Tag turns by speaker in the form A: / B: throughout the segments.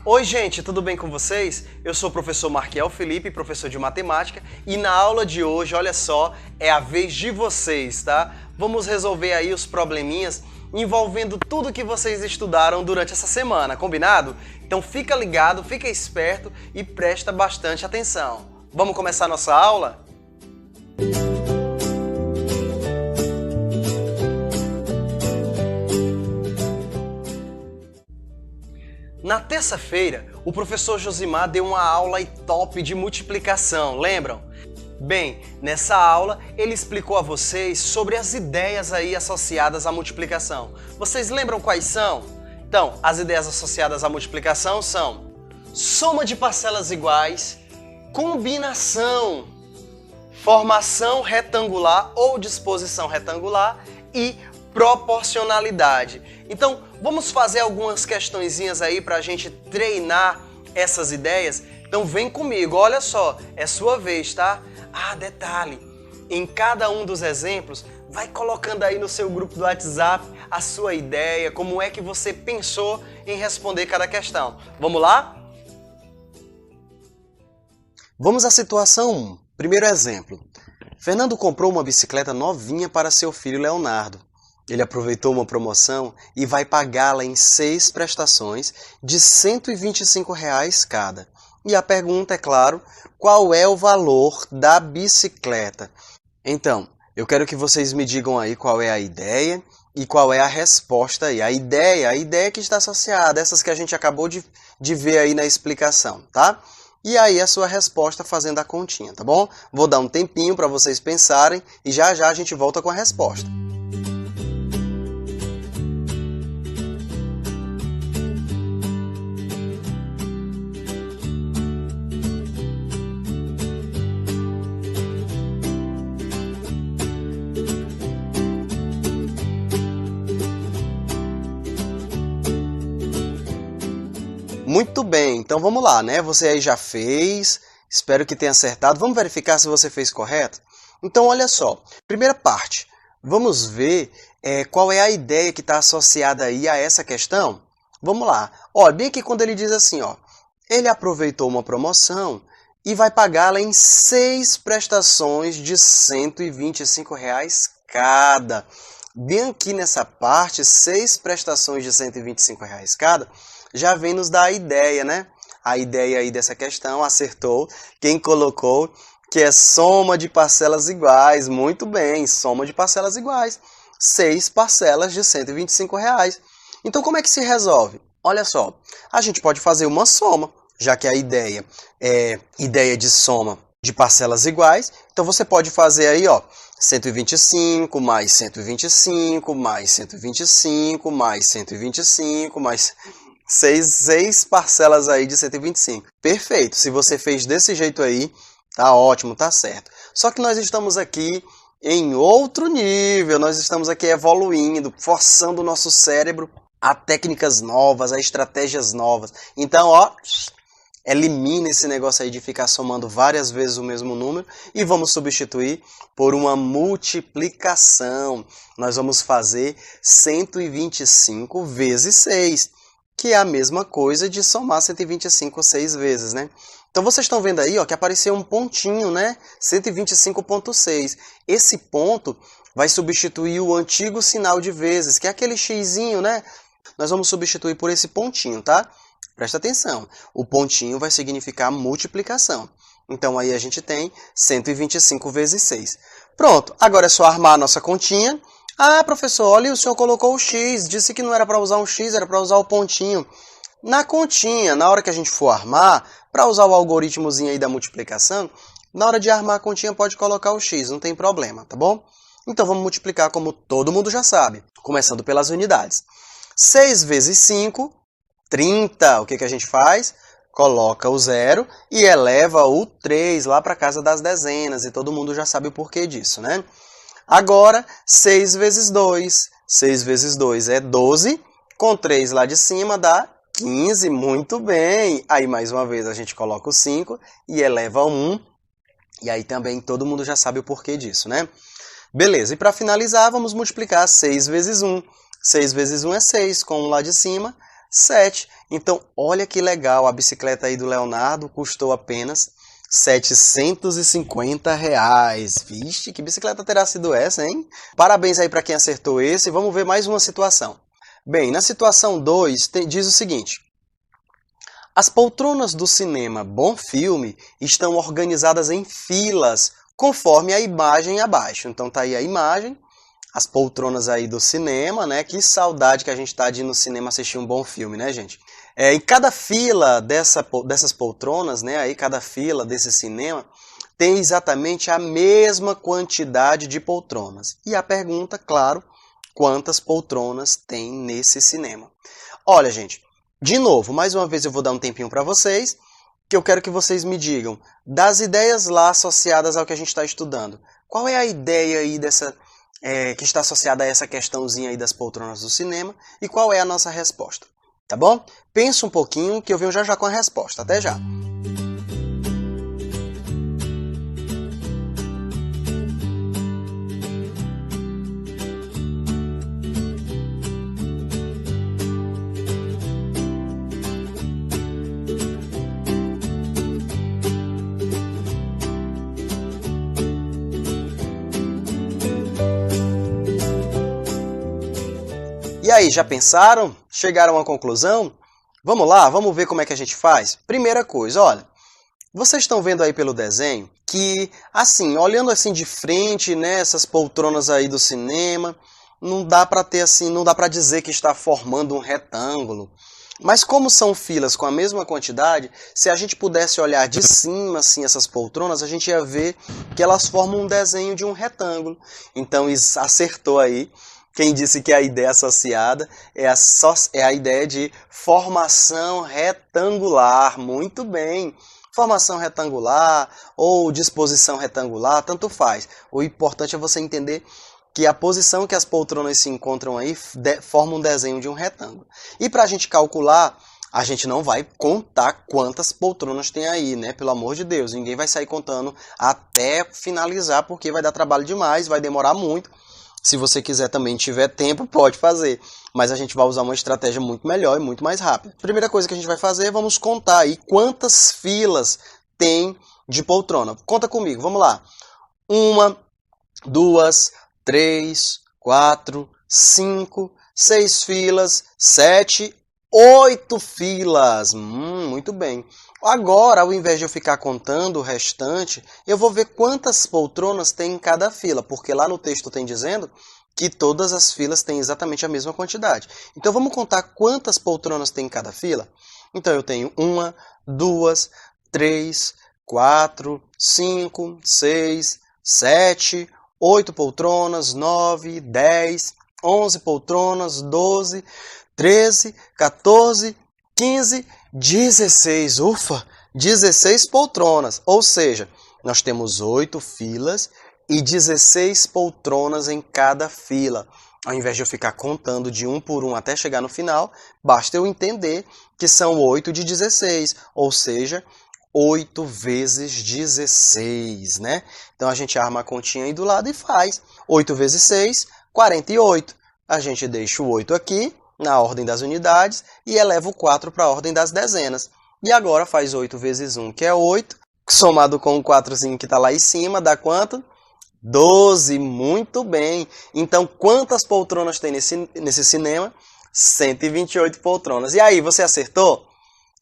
A: Oi gente, tudo bem com vocês? Eu sou o professor Marquiel Felipe, professor de matemática, e na aula de hoje, olha só, é a vez de vocês, tá? Vamos resolver aí os probleminhas envolvendo tudo que vocês estudaram durante essa semana, combinado? Então fica ligado, fica esperto e presta bastante atenção. Vamos começar nossa aula? Na terça-feira, o professor Josimar deu uma aula top de multiplicação, lembram? Bem, nessa aula ele explicou a vocês sobre as ideias aí associadas à multiplicação. Vocês lembram quais são? Então, as ideias associadas à multiplicação são soma de parcelas iguais, combinação, formação retangular ou disposição retangular e proporcionalidade. Então, vamos fazer algumas questõezinhas aí para a gente treinar essas ideias? Então vem comigo, olha só, é sua vez, tá? Ah, detalhe, em cada um dos exemplos, vai colocando aí no seu grupo do WhatsApp a sua ideia, como é que você pensou em responder cada questão. Vamos lá? Vamos à situação 1. Primeiro exemplo. Fernando comprou uma bicicleta novinha para seu filho Leonardo. Ele aproveitou uma promoção e vai pagá-la em 6 prestações de R$ 125 cada. E a pergunta é, claro, qual é o valor da bicicleta? Então, eu quero que vocês me digam aí qual é a ideia e qual é a resposta aí. A ideia que está associada, essas que a gente acabou de ver aí na explicação, tá? E aí a sua resposta fazendo a continha, tá bom? Vou dar um tempinho para vocês pensarem e já a gente volta com a resposta. Muito bem, então vamos lá, né? Você aí já fez, espero que tenha acertado. Vamos verificar se você fez correto? Então, olha só, primeira parte, vamos ver qual é a ideia que está associada aí a essa questão? Vamos lá, olha, bem aqui quando ele diz assim, ó, ele aproveitou uma promoção e vai pagá-la em 6 prestações de R$ 125 cada. Bem aqui nessa parte, 6 prestações de R$ 125 cada, já vem nos dar a ideia, né? A ideia aí dessa questão, acertou. Quem colocou que é soma de parcelas iguais. Muito bem, soma de parcelas iguais. 6 parcelas de R$ 125. Então, como é que se resolve? Olha só, a gente pode fazer uma soma, já que a ideia é ideia de soma de parcelas iguais. Então, você pode fazer aí, ó, 125 mais 125 mais 125 mais 125 mais 6 parcelas aí de 125. Perfeito, se você fez desse jeito aí, tá ótimo, tá certo. Só que nós estamos aqui em outro nível, nós estamos aqui evoluindo, forçando o nosso cérebro a técnicas novas, a estratégias novas. Então, ó, elimina esse negócio aí de ficar somando várias vezes o mesmo número e vamos substituir por uma multiplicação. Nós vamos fazer 125 vezes 6. Que é a mesma coisa de somar 125 6 vezes, né? Então vocês estão vendo aí, ó, que apareceu um pontinho, né? 125.6. Esse ponto vai substituir o antigo sinal de vezes, que é aquele xizinho, né? Nós vamos substituir por esse pontinho, tá? Presta atenção. O pontinho vai significar multiplicação. Então aí a gente tem 125 vezes 6. Pronto, agora é só armar a nossa continha. Ah, professor, olha, o senhor colocou o x, disse que não era para usar um x, era para usar o pontinho. Na continha, na hora que a gente for armar, para usar o algoritmozinho aí da multiplicação, na hora de armar a continha pode colocar o x, não tem problema, tá bom? Então vamos multiplicar como todo mundo já sabe, começando pelas unidades. 6 vezes 5, 30. O que a gente faz? Coloca o 0 e eleva o 3 lá para casa das dezenas, e todo mundo já sabe o porquê disso, né? Agora, 6 vezes 2. 6 vezes 2 é 12. Com 3 lá de cima dá 15. Muito bem. Aí, mais uma vez, a gente coloca o 5 e eleva 1. E aí também todo mundo já sabe o porquê disso, né? Beleza. E para finalizar, vamos multiplicar 6 vezes 1. 6 vezes 1 é 6. Com 1 lá de cima, 7. Então, olha que legal, a bicicleta aí do Leonardo custou apenas R$ 750. Vixe, que bicicleta terá sido essa, hein? Parabéns aí para quem acertou esse. Vamos ver mais uma situação. Bem, na situação 2, diz o seguinte. As poltronas do cinema Bom Filme estão organizadas em filas, conforme a imagem abaixo. Então tá aí a imagem, as poltronas aí do cinema, né? Que saudade que a gente tá de ir no cinema assistir um bom filme, né, gente? Em cada fila dessas poltronas, né? Aí cada fila desse cinema tem exatamente a mesma quantidade de poltronas. E a pergunta, claro, quantas poltronas tem nesse cinema? Olha, gente, de novo, mais uma vez eu vou dar um tempinho para vocês, que eu quero que vocês me digam, das ideias lá associadas ao que a gente está estudando, qual é a ideia aí que está associada a essa questãozinha aí das poltronas do cinema e qual é a nossa resposta, tá bom? Pensa um pouquinho que eu venho já já com a resposta, até já! E aí, já pensaram? Chegaram à conclusão? Vamos lá, vamos ver como é que a gente faz? Primeira coisa, olha, vocês estão vendo aí pelo desenho que, assim, olhando assim de frente, né, essas poltronas aí do cinema, não dá para ter assim, não dá para dizer que está formando um retângulo. Mas como são filas com a mesma quantidade, se a gente pudesse olhar de cima assim essas poltronas, a gente ia ver que elas formam um desenho de um retângulo. Então acertou aí. Quem disse que a ideia associada é a ideia de formação retangular. Muito bem. Formação retangular ou disposição retangular, tanto faz. O importante é você entender que a posição que as poltronas se encontram aí forma um desenho de um retângulo. E para a gente calcular, a gente não vai contar quantas poltronas tem aí, né? Pelo amor de Deus, ninguém vai sair contando até finalizar, porque vai dar trabalho demais, vai demorar muito. Se você quiser também tiver tempo, pode fazer. Mas a gente vai usar uma estratégia muito melhor e muito mais rápida. Primeira coisa que a gente vai fazer, vamos contar aí quantas filas tem de poltrona. Conta comigo, vamos lá. 1, 2, 3, 4, 5, 6 filas, 7, 8 filas. Muito bem. Agora, ao invés de eu ficar contando o restante, eu vou ver quantas poltronas tem em cada fila, porque lá no texto tem dizendo que todas as filas têm exatamente a mesma quantidade. Então, vamos contar quantas poltronas tem em cada fila? Então, eu tenho 1, 2, 3, 4, 5, 6, 7, 8 poltronas, 9, 10, 11 poltronas, 12, 13, 14, 15, 16. Ufa! 16 poltronas. Ou seja, nós temos 8 filas e 16 poltronas em cada fila. Ao invés de eu ficar contando de um por um até chegar no final, basta eu entender que são 8 de 16, ou seja, 8 vezes 16, né? Então a gente arma a continha aí do lado e faz. 8 vezes 6, 48. A gente deixa o 8 aqui, na ordem das unidades, e eleva o 4 para a ordem das dezenas. E agora faz 8 vezes 1, que é 8, somado com o 4zinho que está lá em cima, dá quanto? 12, muito bem. Então, quantas poltronas tem nesse cinema? 128 poltronas. E aí, você acertou?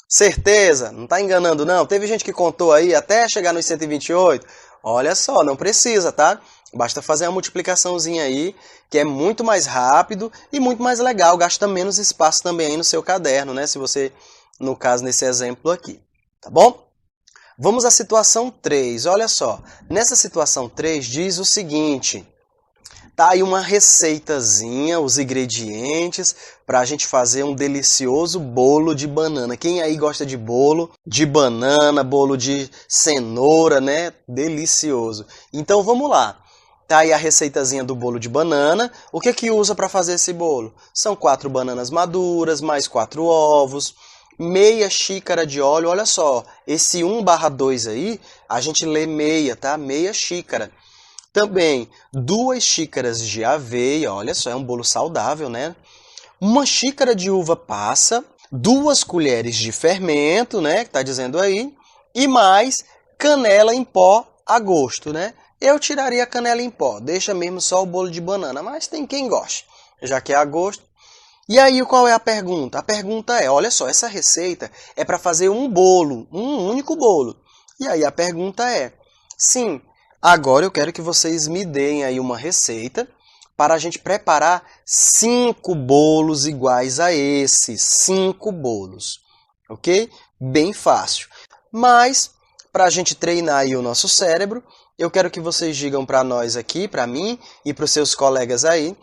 A: Certeza? Não está enganando não? Teve gente que contou aí até chegar nos 128? Olha só, não precisa, tá? Basta fazer uma multiplicaçãozinha aí, que é muito mais rápido e muito mais legal. Gasta menos espaço também aí no seu caderno, né? Se você, no caso, nesse exemplo aqui. Tá bom? Vamos à situação 3. Olha só. Nessa situação 3 diz o seguinte. Tá aí uma receitazinha, os ingredientes para a gente fazer um delicioso bolo de banana. Quem aí gosta de bolo de banana, bolo de cenoura, né? Delicioso. Então vamos lá. Tá aí a receitazinha do bolo de banana. O que que usa para fazer esse bolo? São 4 bananas maduras, mais 4 ovos, meia xícara de óleo. Olha só, esse 1/2 aí, a gente lê meia, tá? Meia xícara. Também 2 xícaras de aveia, olha só, é um bolo saudável, né? 1 xícara de uva passa, 2 colheres de fermento, né, que está dizendo aí, e mais canela em pó a gosto, né? Eu tiraria a canela em pó, deixa mesmo só o bolo de banana, mas tem quem goste, já que é a gosto. E aí, qual é a pergunta? A pergunta é, olha só, essa receita é para fazer um bolo, um único bolo. E aí a pergunta é, sim, agora eu quero que vocês me deem aí uma receita para a gente preparar 5 bolos iguais a esse, 5 bolos, ok? Bem fácil. Mas, para a gente treinar aí o nosso cérebro, eu quero que vocês digam para nós aqui, para mim e para os seus colegas aí,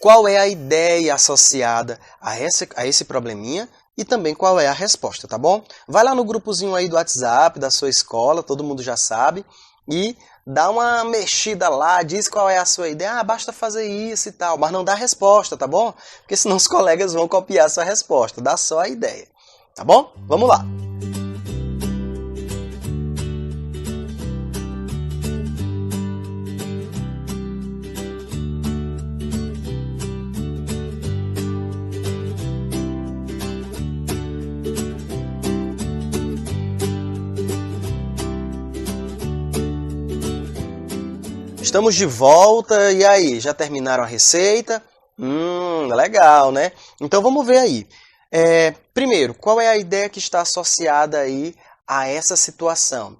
A: qual é a ideia associada a esse probleminha e também qual é a resposta, tá bom? Vai lá no grupozinho aí do WhatsApp da sua escola, todo mundo já sabe, e dá uma mexida lá, diz qual é a sua ideia, basta fazer isso e tal, mas não dá resposta, tá bom? Porque senão os colegas vão copiar a sua resposta, dá só a ideia, tá bom? Vamos lá! Estamos de volta, e aí, já terminaram a receita? Legal, né? Então vamos ver aí. Primeiro, qual é a ideia que está associada aí a essa situação?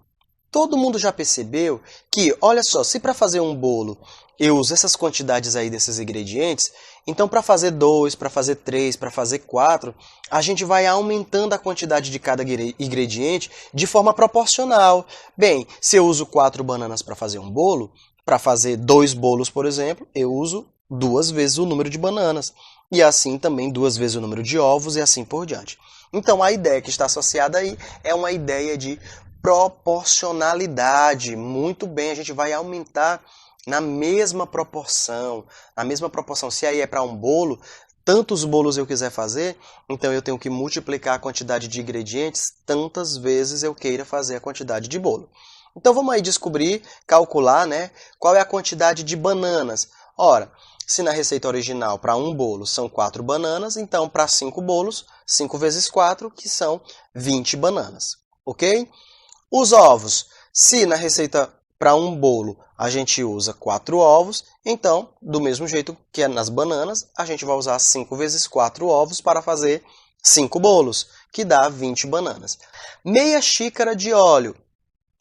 A: Todo mundo já percebeu que, olha só, se para fazer um bolo eu uso essas quantidades aí desses ingredientes, então para fazer 2, para fazer 3, para fazer 4, a gente vai aumentando a quantidade de cada ingrediente de forma proporcional. Bem, se eu uso 4 bananas para fazer um bolo, para fazer 2 bolos, por exemplo, eu uso 2 vezes o número de bananas. E assim também 2 vezes o número de ovos e assim por diante. Então a ideia que está associada aí é uma ideia de proporcionalidade. Muito bem, a gente vai aumentar na mesma proporção. Na mesma proporção, se aí é para um bolo, tantos bolos eu quiser fazer, então eu tenho que multiplicar a quantidade de ingredientes tantas vezes eu queira fazer a quantidade de bolo. Então vamos aí descobrir, calcular, né, qual é a quantidade de bananas. Ora, se na receita original para um bolo são 4 bananas, então para 5 bolos, 5 vezes 4, que são 20 bananas, ok? Os ovos, se na receita para um bolo a gente usa 4 ovos, então, do mesmo jeito que é nas bananas, a gente vai usar 5 vezes 4 ovos para fazer 5 bolos, que dá 20 bananas. Meia xícara de óleo.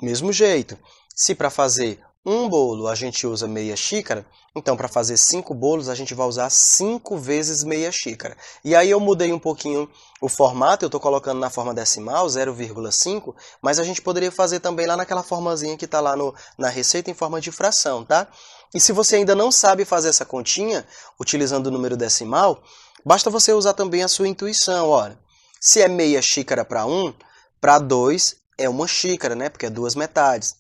A: Mesmo jeito, se para fazer um bolo a gente usa meia xícara, então para fazer 5 bolos a gente vai usar 5 vezes meia xícara. E aí eu mudei um pouquinho o formato, eu estou colocando na forma decimal, 0,5, mas a gente poderia fazer também lá naquela formazinha que está lá na receita em forma de fração, tá? E se você ainda não sabe fazer essa continha, utilizando o número decimal, basta você usar também a sua intuição, olha. Se é meia xícara para 1, para 2 é uma xícara, né? Porque é 2 metades.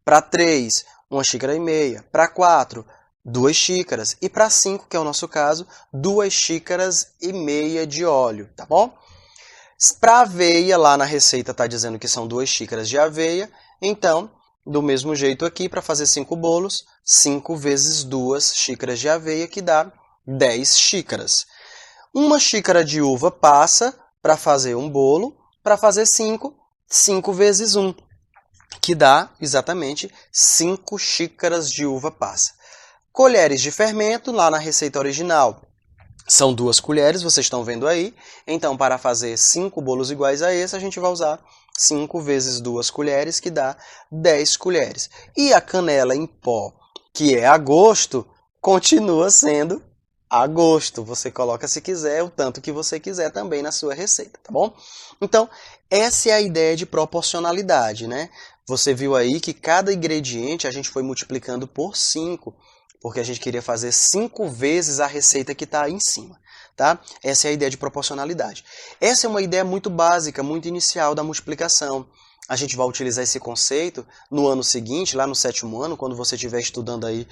A: Para 3, 1 xícara e meia. Para 4, 2 xícaras. E para 5, que é o nosso caso, 2 xícaras e meia de óleo, tá bom? Para aveia, lá na receita está dizendo que são 2 xícaras de aveia. Então, do mesmo jeito aqui, para fazer 5 bolos, 5 vezes 2 xícaras de aveia, que dá 10 xícaras. 1 xícara de uva passa para fazer um bolo. Para fazer 5, 5 vezes 1, que dá exatamente 5 xícaras de uva passa. Colheres de fermento, lá na receita original, são 2 colheres, vocês estão vendo aí. Então, para fazer 5 bolos iguais a esse, a gente vai usar 5 vezes 2 colheres, que dá 10 colheres. E a canela em pó, que é a gosto, continua sendo a gosto. Você coloca, se quiser, o tanto que você quiser também na sua receita, tá bom? Então, essa é a ideia de proporcionalidade, né? Você viu aí que cada ingrediente a gente foi multiplicando por 5, porque a gente queria fazer 5 vezes a receita que está aí em cima, tá? Essa é a ideia de proporcionalidade. Essa é uma ideia muito básica, muito inicial da multiplicação. A gente vai utilizar esse conceito no ano seguinte, lá no 7º ano, quando você estiver estudando aí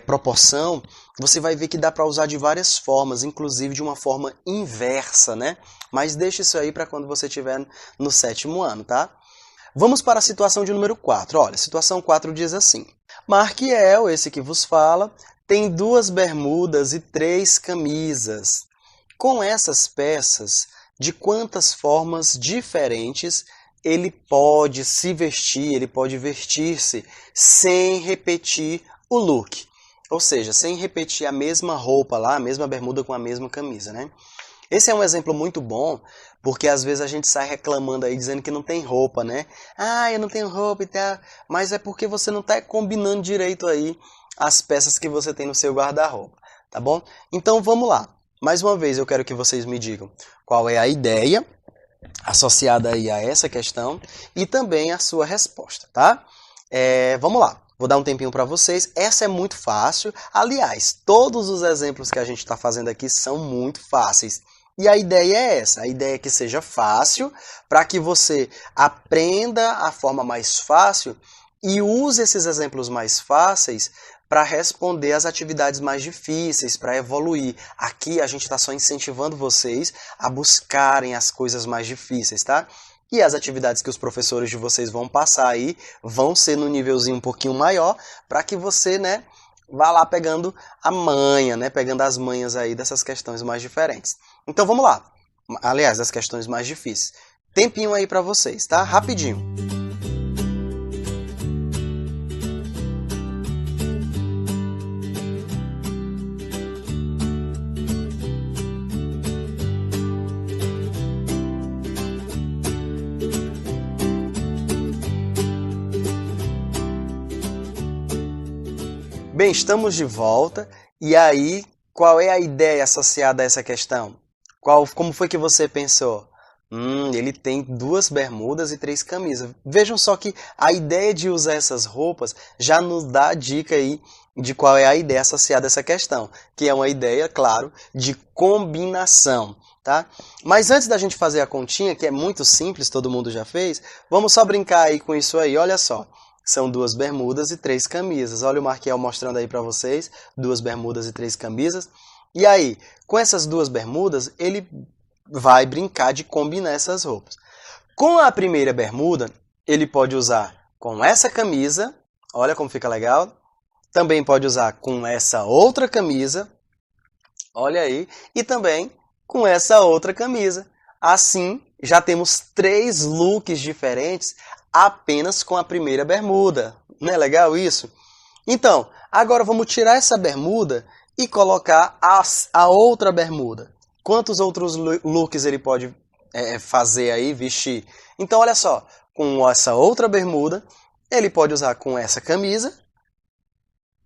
A: proporção, você vai ver que dá para usar de várias formas, inclusive de uma forma inversa, né? Mas deixa isso aí para quando você estiver no 7º ano, tá? Vamos para a situação de número 4. Olha, a situação 4 diz assim: Marquiel, esse que vos fala, tem 2 bermudas e 3 camisas. Com essas peças, de quantas formas diferentes ele pode se vestir, ele pode vestir-se sem repetir o look. Ou seja, sem repetir a mesma roupa lá, a mesma bermuda com a mesma camisa, né? Esse é um exemplo muito bom, porque às vezes a gente sai reclamando aí, dizendo que não tem roupa, né? Ah, eu não tenho roupa e tal. Mas é porque você não está combinando direito aí as peças que você tem no seu guarda-roupa, tá bom? Então vamos lá. Mais uma vez eu quero que vocês me digam qual é a ideia associada aí a essa questão e também a sua resposta, tá? Vamos lá. Vou dar um tempinho para vocês. Essa é muito fácil. Aliás, todos os exemplos que a gente está fazendo aqui são muito fáceis. E a ideia é essa. A ideia é que seja fácil para que você aprenda a forma mais fácil e use esses exemplos mais fáceis para responder às atividades mais difíceis, para evoluir. Aqui a gente está só incentivando vocês a buscarem as coisas mais difíceis, tá? E as atividades que os professores de vocês vão passar aí vão ser no nívelzinho um pouquinho maior, para que você, né, vá lá pegando a manha, né, pegando as manhas aí dessas questões mais diferentes. Então vamos lá. Aliás, das questões mais difíceis. Tempinho aí para vocês, tá? Rapidinho. Bem, estamos de volta. E aí, qual é a ideia associada a essa questão? Como foi que você pensou? Ele tem 2 bermudas e 3 camisas. Vejam só que a ideia de usar essas roupas já nos dá a dica aí de qual é a ideia associada a essa questão, que é uma ideia, claro, de combinação, tá? Mas antes da gente fazer a continha, que é muito simples, todo mundo já fez, vamos só brincar aí com isso aí, olha só. São 2 bermudas e 3 camisas. Olha o Marquiel mostrando aí para vocês, 2 bermudas e 3 camisas. E aí, com essas 2 bermudas, ele vai brincar de combinar essas roupas. Com a primeira bermuda, ele pode usar com essa camisa, olha como fica legal. Também pode usar com essa outra camisa, olha aí. E também com essa outra camisa. Assim, já temos 3 looks diferentes apenas com a primeira bermuda. Não é legal isso? Então, agora vamos tirar essa bermuda e colocar a outra bermuda. Quantos outros looks ele pode fazer aí, vestir? Então, olha só, com essa outra bermuda, ele pode usar com essa camisa,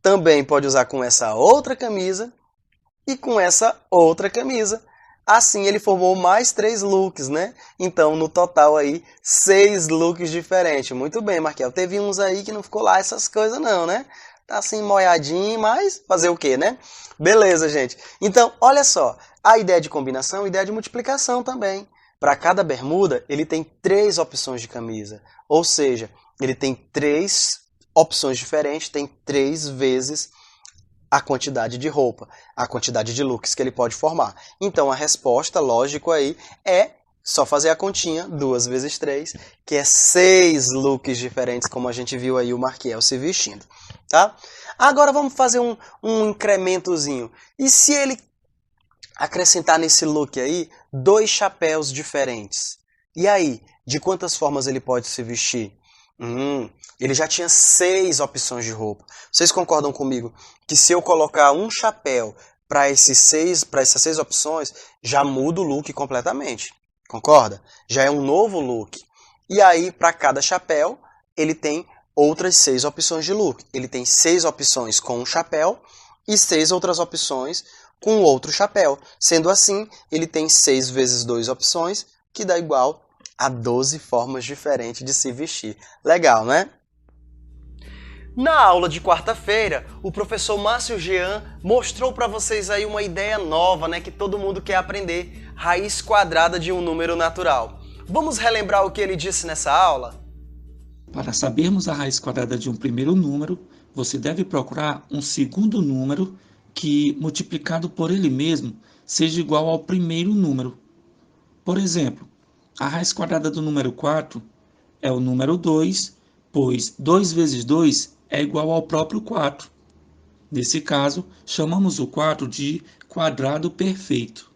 A: também pode usar com essa outra camisa e com essa outra camisa. Assim, ele formou mais 3 looks, né? Então, no total aí, 6 looks diferentes. Muito bem, Marquiel. Teve uns aí que não ficou lá essas coisas não, né? Tá assim, molhadinho, mas fazer o quê, né? Beleza, gente. Então, olha só. A ideia de combinação, a ideia de multiplicação também. Para cada bermuda, ele tem 3 opções de camisa. Ou seja, ele tem 3 opções diferentes, tem 3 vezes a quantidade de roupa, a quantidade de looks que ele pode formar. Então a resposta, lógico aí, é só fazer a continha, 2 vezes 3, que é 6 looks diferentes, como a gente viu aí o Marquiel se vestindo. Tá? Agora vamos fazer um incrementozinho. E se ele acrescentar nesse look aí 2 chapéus diferentes? E aí, de quantas formas ele pode se vestir? Ele já tinha 6 opções de roupa. Vocês concordam comigo que se eu colocar um chapéu para essas 6 opções, já muda o look completamente? Concorda? Já é um novo look. E aí, para cada chapéu, ele tem outras 6 opções de look. Ele tem 6 opções com um chapéu e 6 outras opções com outro chapéu. Sendo assim, ele tem 6 vezes 2 opções, que dá igual a 12 formas diferentes de se vestir. Legal, né? Na aula de quarta-feira, o professor Márcio Jean mostrou para vocês aí uma ideia nova, né, que todo mundo quer aprender, raiz quadrada de um número natural. Vamos relembrar o que ele disse nessa aula?
B: Para sabermos a raiz quadrada de um primeiro número, você deve procurar um segundo número que, multiplicado por ele mesmo, seja igual ao primeiro número. Por exemplo, a raiz quadrada do número 4 é o número 2, pois 2 vezes 2 é igual ao próprio 4. Nesse caso, chamamos o 4 de quadrado perfeito.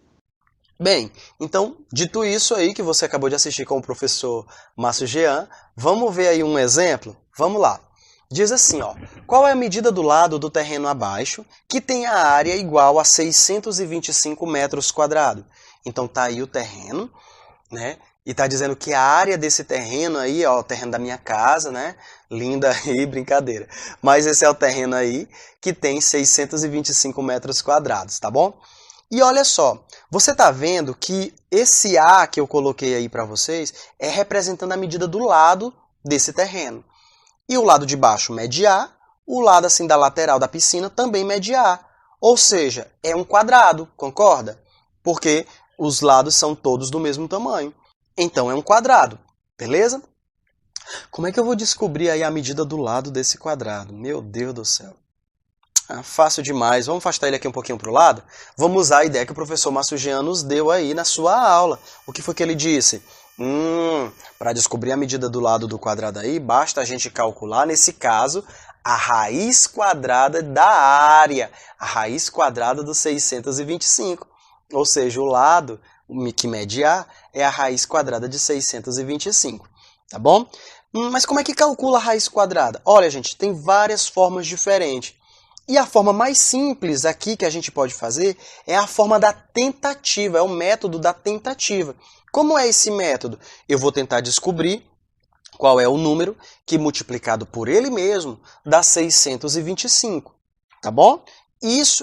A: Bem, então, dito isso aí que você acabou de assistir com o professor Márcio Jean, vamos ver aí um exemplo? Vamos lá. Diz assim, ó, qual é a medida do lado do terreno abaixo que tem a área igual a 625 metros quadrados? Então tá aí o terreno, né? E tá dizendo que a área desse terreno aí, ó, o terreno da minha casa, né? Linda aí, brincadeira. Mas esse é o terreno aí que tem 625 metros quadrados, tá bom? E olha só, você tá vendo que esse A que eu coloquei aí para vocês é representando a medida do lado desse terreno. E o lado de baixo mede A, o lado assim da lateral da piscina também mede A. Ou seja, é um quadrado, concorda? Porque os lados são todos do mesmo tamanho. Então é um quadrado, beleza? Como é que eu vou descobrir aí a medida do lado desse quadrado? Meu Deus do céu. Fácil demais. Vamos afastar ele aqui um pouquinho para o lado? Vamos usar a ideia que o professor Márcio Jean nos deu aí na sua aula. O que foi que ele disse? Para descobrir a medida do lado do quadrado aí, basta a gente calcular, nesse caso, a raiz quadrada da área. A raiz quadrada do 625. Ou seja, o lado que mede A é a raiz quadrada de 625. Tá bom? Mas como é que calcula a raiz quadrada? Olha, gente, tem várias formas diferentes. E a forma mais simples aqui que a gente pode fazer é a forma da tentativa, é o método da tentativa. Como é esse método? Eu vou tentar descobrir qual é o número que multiplicado por ele mesmo dá 625, tá bom?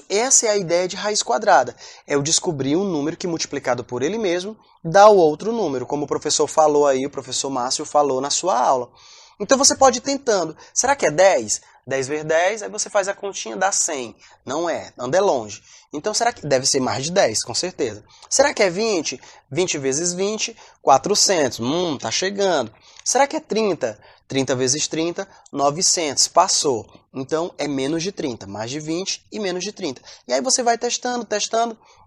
A: Essa é a ideia de raiz quadrada. É eu descobrir um número que multiplicado por ele mesmo dá o outro número, como o professor falou aí, o professor Márcio falou na sua aula. Então você pode ir tentando. Será que é 10? 10 vezes 10, aí você faz a continha, dá 100. Não é, anda é longe. Então será que deve ser mais de 10, com certeza. Será que é 20? 20 vezes 20, 400. Tá chegando. Será que é 30? 30 vezes 30, 900. Passou. Então é menos de 30, mais de 20 e menos de 30. E aí você vai testando,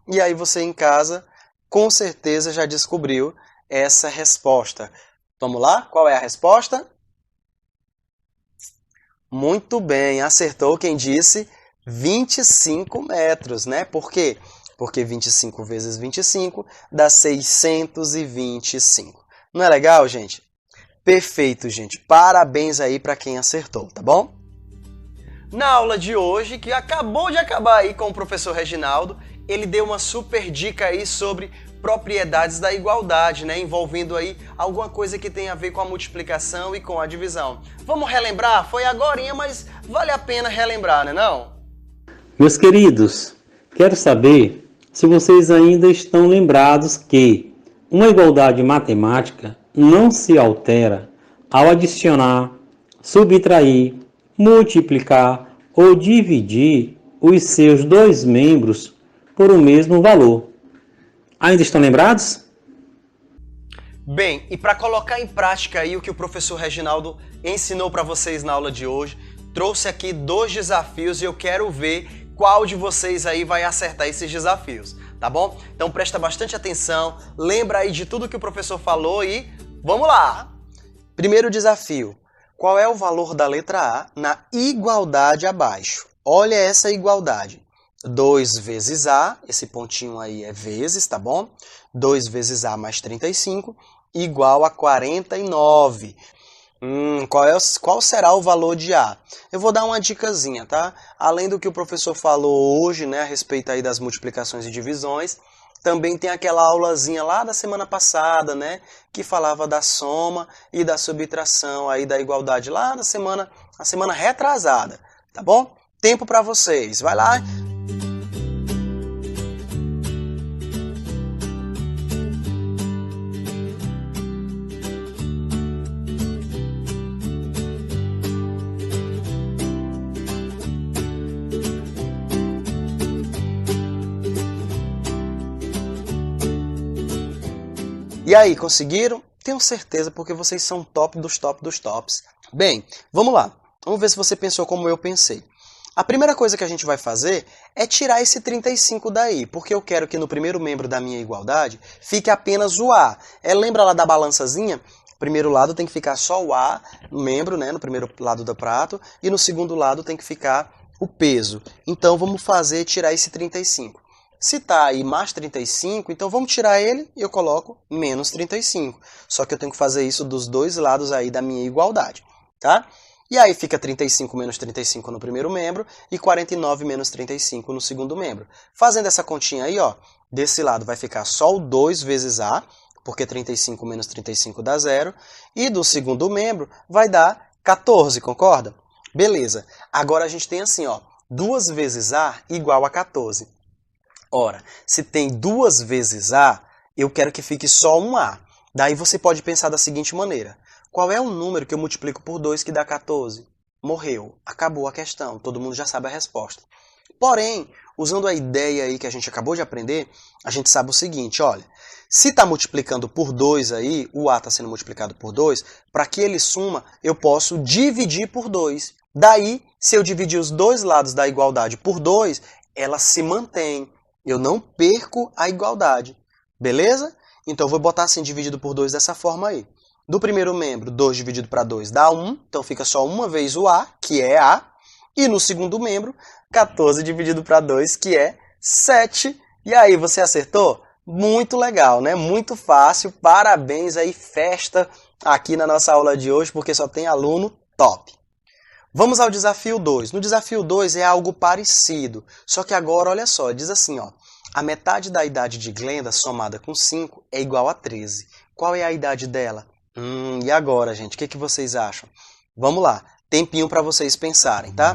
A: e aí você em casa, com certeza já descobriu essa resposta. Vamos lá? Qual é a resposta? Muito bem, acertou quem disse 25 metros, né? Por quê? Porque 25 vezes 25 dá 625. Não é legal, gente? Perfeito, gente. Parabéns aí para quem acertou, tá bom? Na aula de hoje, que acabou de acabar aí com o professor Reginaldo, ele deu uma super dica aí sobre propriedades da igualdade, né? Envolvendo aí alguma coisa que tem a ver com a multiplicação e com a divisão. Vamos relembrar? Foi agorinha, mas vale a pena relembrar, né não?
C: Meus queridos, quero saber se vocês ainda estão lembrados que uma igualdade matemática não se altera ao adicionar, subtrair, multiplicar ou dividir os seus dois membros por o mesmo valor. Ainda estão lembrados?
A: Bem, e para colocar em prática aí o que o professor Reginaldo ensinou para vocês na aula de hoje, trouxe aqui 2 desafios e eu quero ver qual de vocês aí vai acertar esses desafios, tá bom? Então presta bastante atenção, lembra aí de tudo que o professor falou e vamos lá! Primeiro desafio, qual é o valor da letra A na igualdade abaixo? Olha essa igualdade. 2 vezes A, esse pontinho aí é vezes, tá bom? 2 vezes A mais 35, igual a 49. Qual será o valor de A? Eu vou dar uma dicasinha, tá? Além do que o professor falou hoje, né, a respeito aí das multiplicações e divisões, também tem aquela aulazinha lá da semana passada, né, que falava da soma e da subtração aí da igualdade lá na semana retrasada, tá bom? Tempo para vocês, vai lá. E aí, conseguiram? Tenho certeza, porque vocês são top dos top dos tops. Bem, vamos lá. Vamos ver se você pensou como eu pensei. A primeira coisa que a gente vai fazer é tirar esse 35 daí, porque eu quero que no primeiro membro da minha igualdade fique apenas o A. Lembra lá da balançazinha? No primeiro lado tem que ficar só o A, no membro, né, no primeiro lado do prato, e no segundo lado tem que ficar o peso. Então vamos tirar esse 35. Se está aí mais 35, então vamos tirar ele e eu coloco menos 35. Só que eu tenho que fazer isso dos dois lados aí da minha igualdade, tá? E aí fica 35 menos 35 no primeiro membro e 49 menos 35 no segundo membro. Fazendo essa continha aí, ó, desse lado vai ficar só o 2 vezes A, porque 35 menos 35 dá 0. E do segundo membro vai dar 14, concorda? Beleza. Agora a gente tem assim, ó, 2 vezes A igual a 14. Ora, se tem 2 vezes A, eu quero que fique só um A. Daí você pode pensar da seguinte maneira. Qual é o número que eu multiplico por 2 que dá 14? Morreu. Acabou a questão. Todo mundo já sabe a resposta. Porém, usando a ideia aí que a gente acabou de aprender, a gente sabe o seguinte, olha. Se está multiplicando por 2 aí, o A está sendo multiplicado por 2, para que ele suma, eu posso dividir por 2. Daí, se eu dividir os dois lados da igualdade por 2, ela se mantém. Eu não perco a igualdade. Beleza? Então, eu vou botar assim, dividido por 2 dessa forma aí. Do primeiro membro, 2 dividido para 2 dá 1, então fica só uma vez o A, que é A. E no segundo membro, 14 dividido para 2, que é 7. E aí, você acertou? Muito legal, né? Muito fácil. Parabéns aí, festa aqui na nossa aula de hoje, porque só tem aluno top. Vamos ao desafio 2. No desafio 2 é algo parecido, só que agora, olha só, diz assim, ó. A metade da idade de Glenda somada com 5 é igual a 13. Qual é a idade dela? E agora, gente? O que vocês acham? Vamos lá. Tempinho para vocês pensarem, tá?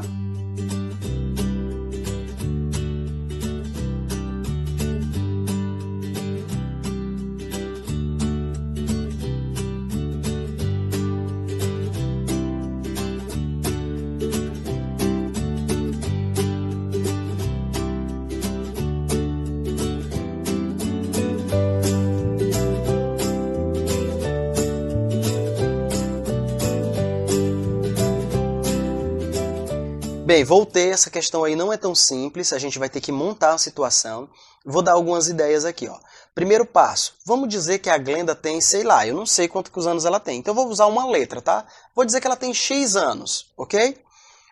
A: Bem, voltei, essa questão aí não é tão simples, a gente vai ter que montar uma situação. Vou dar algumas ideias aqui, ó. Primeiro passo, vamos dizer que a Glenda tem, sei lá, eu não sei quantos anos ela tem, então eu vou usar uma letra, tá? Vou dizer que ela tem X anos, ok?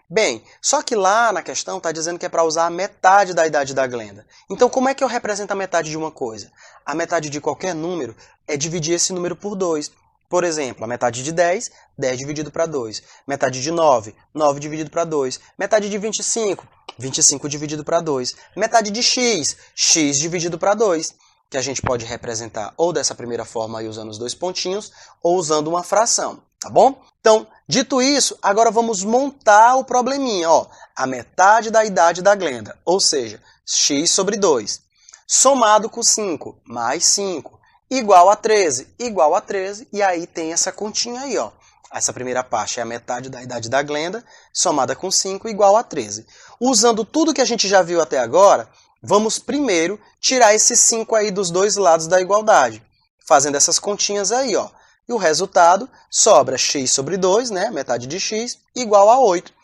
A: Bem, só que lá na questão está dizendo que é para usar a metade da idade da Glenda. Então como é que eu represento a metade de uma coisa? A metade de qualquer número é dividir esse número por 2. Por exemplo, a metade de 10, 10 dividido para 2. Metade de 9, 9 dividido para 2. Metade de 25, 25 dividido para 2. Metade de x, x dividido para 2. Que a gente pode representar ou dessa primeira forma aí usando os dois pontinhos, ou usando uma fração, tá bom? Então, dito isso, agora vamos montar o probleminha, ó. A metade da idade da Glenda, ou seja, x sobre 2. Somado com 5, mais 5. Igual a 13, e aí tem essa continha aí, ó. Essa primeira parte é a metade da idade da Glenda, somada com 5, igual a 13. Usando tudo que a gente já viu até agora, vamos primeiro tirar esse 5 aí dos dois lados da igualdade, fazendo essas continhas aí, ó. E o resultado sobra x sobre 2, né, metade de x, igual a 8.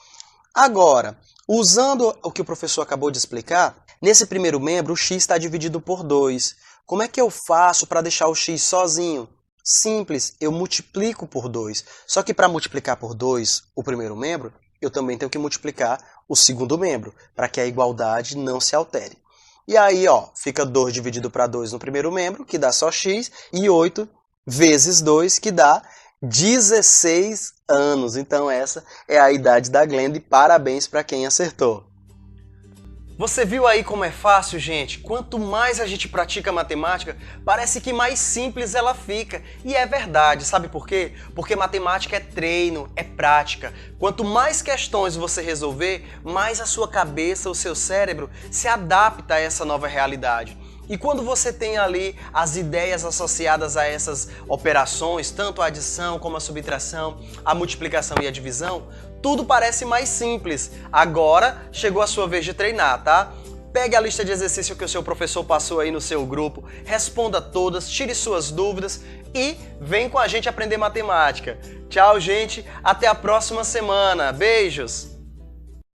A: Agora, usando o que o professor acabou de explicar, nesse primeiro membro o x está dividido por 2. Como é que eu faço para deixar o x sozinho? Simples, eu multiplico por 2. Só que para multiplicar por 2 o primeiro membro, eu também tenho que multiplicar o segundo membro, para que a igualdade não se altere. E aí, ó, fica 2 dividido para 2 no primeiro membro, que dá só x, e 8 vezes 2, que dá 16 anos. Então essa é a idade da Glenda e parabéns para quem acertou. Você viu aí como é fácil, gente? Quanto mais a gente pratica matemática, parece que mais simples ela fica. E é verdade, sabe por quê? Porque matemática é treino, é prática. Quanto mais questões você resolver, mais a sua cabeça, o seu cérebro se adapta a essa nova realidade. E quando você tem ali as ideias associadas a essas operações, tanto a adição como a subtração, a multiplicação e a divisão, tudo parece mais simples. Agora chegou a sua vez de treinar, tá? Pegue a lista de exercício que o seu professor passou aí no seu grupo, responda todas, tire suas dúvidas e vem com a gente aprender matemática. Tchau, gente. Até a próxima semana. Beijos!